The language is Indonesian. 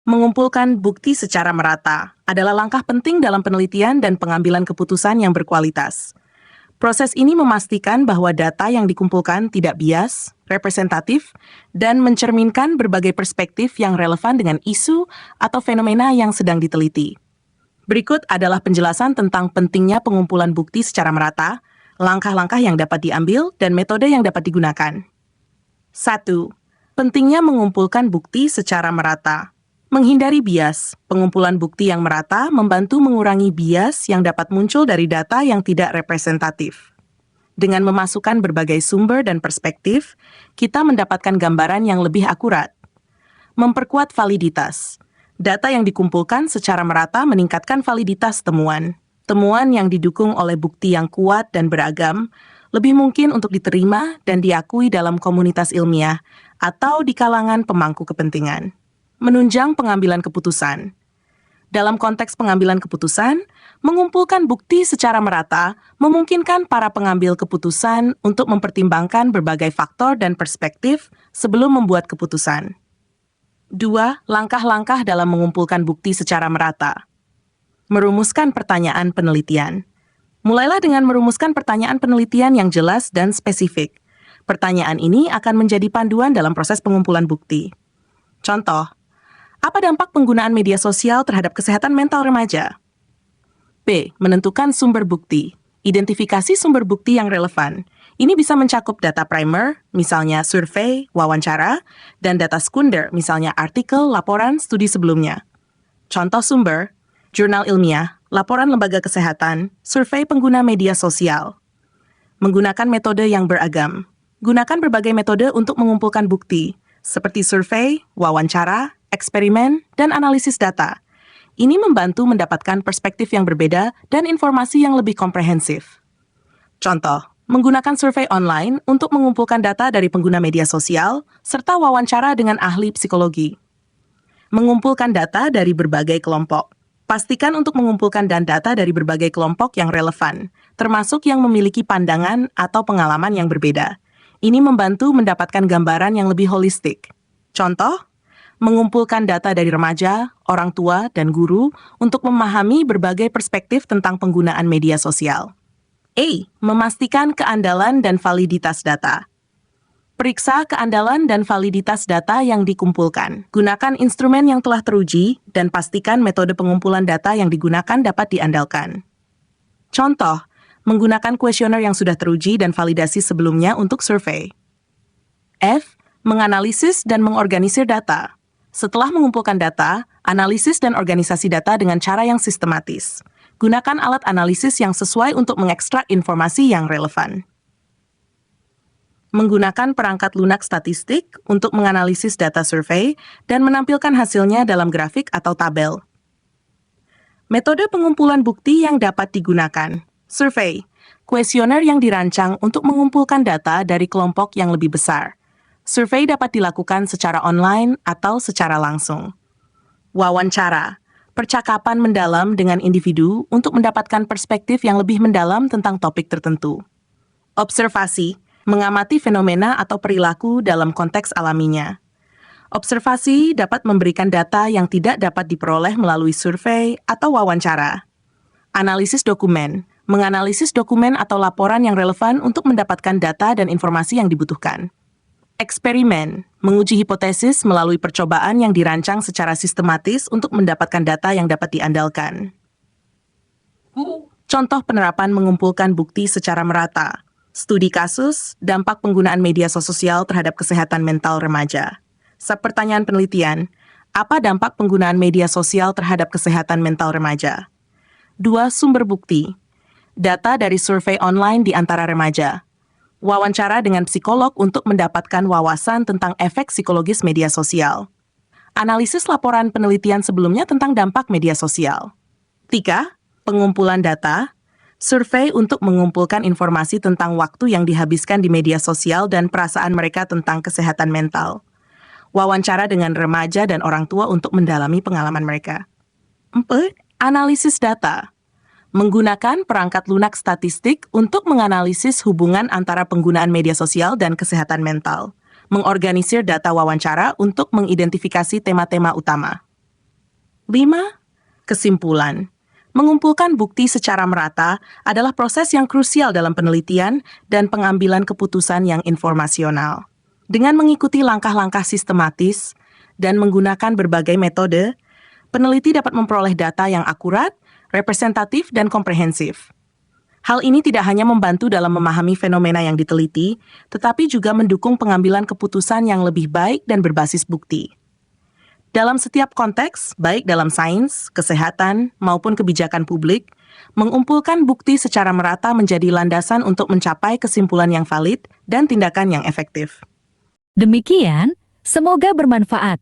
Mengumpulkan bukti secara merata adalah langkah penting dalam penelitian dan pengambilan keputusan yang berkualitas. Proses ini memastikan bahwa data yang dikumpulkan tidak bias, representatif, dan mencerminkan berbagai perspektif yang relevan dengan isu atau fenomena yang sedang diteliti. Berikut adalah penjelasan tentang pentingnya pengumpulan bukti secara merata, langkah-langkah yang dapat diambil, dan metode yang dapat digunakan. 1. Pentingnya mengumpulkan bukti secara merata. Menghindari bias, pengumpulan bukti yang merata membantu mengurangi bias yang dapat muncul dari data yang tidak representatif. Dengan memasukkan berbagai sumber dan perspektif, kita mendapatkan gambaran yang lebih akurat. Memperkuat validitas. Data yang dikumpulkan secara merata meningkatkan validitas temuan. Temuan yang didukung oleh bukti yang kuat dan beragam lebih mungkin untuk diterima dan diakui dalam komunitas ilmiah atau di kalangan pemangku kepentingan. Menunjang pengambilan keputusan. Dalam konteks pengambilan keputusan, mengumpulkan bukti secara merata memungkinkan para pengambil keputusan untuk mempertimbangkan berbagai faktor dan perspektif sebelum membuat keputusan. 2. Langkah-langkah dalam mengumpulkan bukti secara merata. Merumuskan pertanyaan penelitian. Mulailah dengan merumuskan pertanyaan penelitian yang jelas dan spesifik. Pertanyaan ini akan menjadi panduan dalam proses pengumpulan bukti. Contoh, apa dampak penggunaan media sosial terhadap kesehatan mental remaja? B. Menentukan sumber bukti. Identifikasi sumber bukti yang relevan. Ini bisa mencakup data primer, misalnya survei, wawancara, dan data sekunder, misalnya artikel, laporan, studi sebelumnya. Contoh sumber, jurnal ilmiah, laporan lembaga kesehatan, survei pengguna media sosial. Menggunakan metode yang beragam. Gunakan berbagai metode untuk mengumpulkan bukti, seperti survei, wawancara, eksperimen, dan analisis data. Ini membantu mendapatkan perspektif yang berbeda dan informasi yang lebih komprehensif. Contoh, menggunakan survei online untuk mengumpulkan data dari pengguna media sosial, serta wawancara dengan ahli psikologi. Mengumpulkan data dari berbagai kelompok. Pastikan untuk mengumpulkan data dari berbagai kelompok yang relevan, termasuk yang memiliki pandangan atau pengalaman yang berbeda. Ini membantu mendapatkan gambaran yang lebih holistik. Contoh, mengumpulkan data dari remaja, orang tua, dan guru untuk memahami berbagai perspektif tentang penggunaan media sosial. A. Memastikan keandalan dan validitas data. Periksa keandalan dan validitas data yang dikumpulkan. Gunakan instrumen yang telah teruji dan pastikan metode pengumpulan data yang digunakan dapat diandalkan. Contoh, menggunakan kuesioner yang sudah teruji dan validasi sebelumnya untuk survei. F. Menganalisis dan mengorganisir data. Setelah mengumpulkan data, analisis dan organisasi data dengan cara yang sistematis. Gunakan alat analisis yang sesuai untuk mengekstrak informasi yang relevan. Menggunakan perangkat lunak statistik untuk menganalisis data survei dan menampilkan hasilnya dalam grafik atau tabel. Metode pengumpulan bukti yang dapat digunakan. Survei, kuesioner yang dirancang untuk mengumpulkan data dari kelompok yang lebih besar. Survei dapat dilakukan secara online atau secara langsung. Wawancara, percakapan mendalam dengan individu untuk mendapatkan perspektif yang lebih mendalam tentang topik tertentu. Observasi, mengamati fenomena atau perilaku dalam konteks alaminya. Observasi dapat memberikan data yang tidak dapat diperoleh melalui survei atau wawancara. Analisis dokumen, menganalisis dokumen atau laporan yang relevan untuk mendapatkan data dan informasi yang dibutuhkan. Eksperimen, menguji hipotesis melalui percobaan yang dirancang secara sistematis untuk mendapatkan data yang dapat diandalkan. Contoh penerapan mengumpulkan bukti secara merata. Studi kasus, dampak penggunaan media sosial terhadap kesehatan mental remaja. Pertanyaan penelitian, apa dampak penggunaan media sosial terhadap kesehatan mental remaja? 2. Sumber bukti. Data dari survei online di antara remaja. Wawancara dengan psikolog untuk mendapatkan wawasan tentang efek psikologis media sosial. Analisis laporan penelitian sebelumnya tentang dampak media sosial. 3. Pengumpulan data. Survei untuk mengumpulkan informasi tentang waktu yang dihabiskan di media sosial dan perasaan mereka tentang kesehatan mental. Wawancara dengan remaja dan orang tua untuk mendalami pengalaman mereka. 4. Analisis data. Menggunakan perangkat lunak statistik untuk menganalisis hubungan antara penggunaan media sosial dan kesehatan mental. Mengorganisir data wawancara untuk mengidentifikasi tema-tema utama. 5. Kesimpulan. Mengumpulkan bukti secara merata adalah proses yang krusial dalam penelitian dan pengambilan keputusan yang informasional. Dengan mengikuti langkah-langkah sistematis dan menggunakan berbagai metode, peneliti dapat memperoleh data yang akurat, representatif, dan komprehensif. Hal ini tidak hanya membantu dalam memahami fenomena yang diteliti, tetapi juga mendukung pengambilan keputusan yang lebih baik dan berbasis bukti. Dalam setiap konteks, baik dalam sains, kesehatan, maupun kebijakan publik, mengumpulkan bukti secara merata menjadi landasan untuk mencapai kesimpulan yang valid dan tindakan yang efektif. Demikian, semoga bermanfaat.